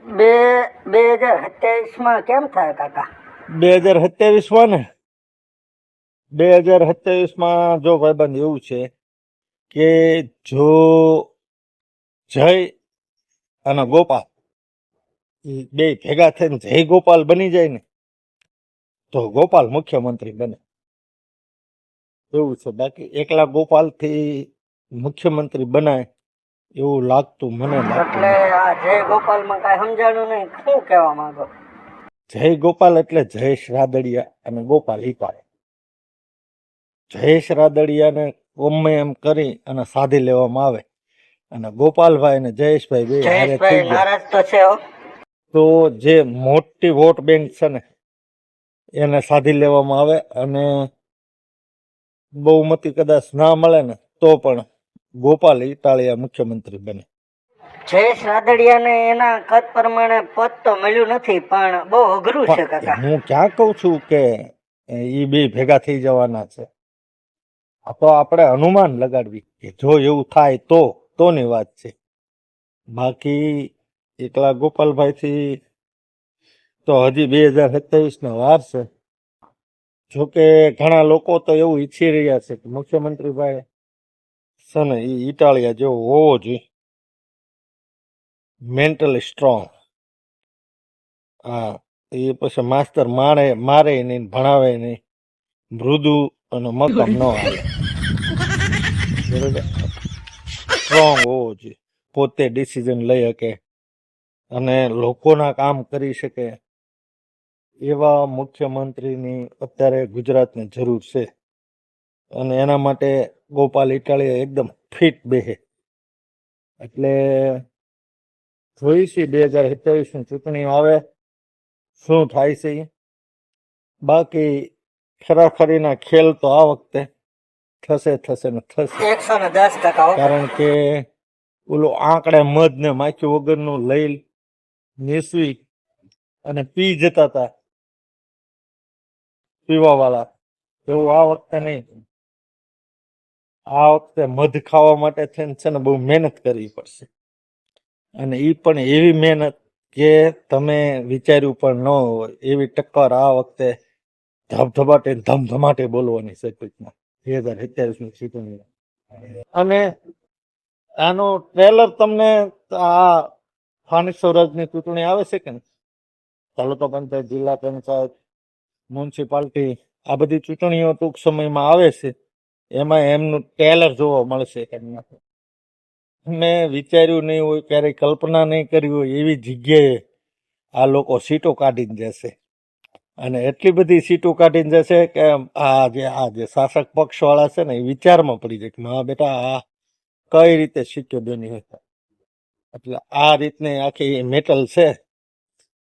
બે 2027 કેમ થાય કાકા? 2027 ને 2027 જો ભાઈબંધ એવું છે કે જો જય અને ગોપાલ બે ભેગા થઈને જય ગોપાલ બની જાય ને તો ગોપાલ મુખ્યમંત્રી બને એવું છે. બાકી એકલા ગોપાલ થી મુખ્યમંત્રી બનાય એવું લાગતું મને એટલે આ જય ગોપાલમાં કાંઈ સમજાણું નહીં, શું કહેવા માંગો? જય ગોપાલ એટલે જયેશ રાદડિયા અને ગોપાલ ઈપાળે. જયેશ રાદડિયાને ગમે એમ કરી અને સાધી લેવામાં આવે અને ગોપાલભાઈ અને જયેશભાઈ બે હારે થઈ ગયા નારાજ તો છે તો જે મોટી વોટ બેંક છે ને એને સાધી લેવામાં આવે અને બહુમતી કદાચ ના મળે ને તો પણ ગોપાલ ઇટાલિયા મુખ્યમંત્રી બને. જયેશ રાદડિયાને એના કદ પ્રમાણે પદ તો મળ્યું નથી, પણ બહુ અઘરું છે કાકા. હું ક્યાં કઉ છું કે ઈ બે ભેગા થઈ જવાના છે. આ તો આપણે અનુમાન લગાડવી કે જો એવું થાય તોની વાત છે. બાકી એકલા ગોપાલભાઈ થી તો હજી 2027 વાર છે. જોકે ઘણા લોકો તો એવું ઈચ્છી રહ્યા છે કે મુખ્યમંત્રી ભાઈ છે ને એ ઇટાલિયા જેવો હોવો જોઈએ, મેન્ટલી સ્ટ્રોંગ. હા, એ પછી માસ્તર મારે નહીં, ભણાવે નહીં, મૃદુ અને મક્કમ ન હાલે. બરોબર, સ્ટ્રોંગ હોવો જોઈએ, પોતે ડિસિઝન લઈ શકે અને લોકોના કામ કરી શકે એવા મુખ્યમંત્રીની અત્યારે ગુજરાતને જરૂર છે. અને એના માટે ગોપાલ ઇટાલિયા એકદમ ફિટ બેહે. એટલે જોઈશી 2027ની ચૂંટણી આવે શું થાય છે. બાકી ખરાખરીના ખેલ તો આ વખતે થશે ને થશે. 110%. કારણ કે ઓલું આંકડે મધ ને માખી વગરનું લઈ નેસવી અને પી જતા હતા પીવા વાળા, એવું આ વખતે નહીં. આ વખતે મધ ખાવા માટે થઈને છે ને બહુ મહેનત કરવી પડશે. અને એ પણ એવી મહેનત કે તમે વિચાર્યું પણ ન હોય એવી ટક્કર આ વખતે ધબધબાટે ધમધમાટે બોલવાની છે ટૂંકમાં 2027ની ચૂંટણી. અને આનો ટ્રેલર તમને આ સ્થાનિક સ્વરાજની ચૂંટણી આવે છે કે ને, તાલુકા પંચાયત, જિલ્લા પંચાયત, મ્યુનિસિપાલિટી, આ બધી ચૂંટણીઓ ટૂંક સમયમાં આવે છે. એમાં એમનું ટ્રેલર જોવા મળશે. મેં વિચાર્યું નહીં હોય, ક્યારેય કલ્પના નહીં કરી હોય એવી જગ્યાએ આ લોકો સીટો કાઢીને જશે. અને એટલી બધી સીટો કાઢીને જશે કે આ જે શાસક પક્ષ વાળા છે ને એ વિચારમાં પડી જાય કે હા બેટા આ કઈ રીતે સીટો બની હોય. એટલે આ રીતની આખી મેટલ છે.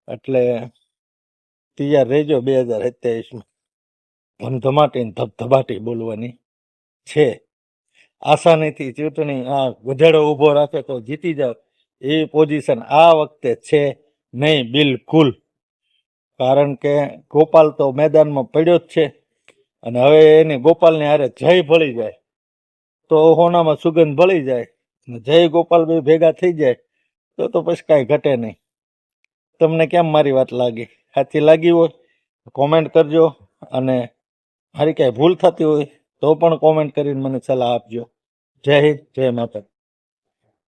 એટલે તૈયાર રહેજો 2027માં ધમધમાટી ધબધબાટી બોલવાની છે. આસાનીથી ચૂંટણી ગધેડો ઉભો રાખે તો જીતી જાવ એ પોઝિશન આ વખતે છે નહીં, બિલકુલ. કારણ કે ગોપાલ તો મેદાનમાં પડ્યો જ છે અને હવે એને ગોપાલને હારે જય ભળી જાય તો હોનામાં સુગંધ ભળી જાય. જય ગોપાલ બે ભેગા થઈ જાય તો પછી કાંઈ ઘટે નહીં. તમને કેમ મારી વાત લાગી? સાચી લાગી હોય કોમેન્ટ કરજો, અને મારી કાંઈ ભૂલ થતી હોય તો પણ કોમેન્ટ કરીને મને સલાહ આપજો. જય હિન્દ, જય માતા.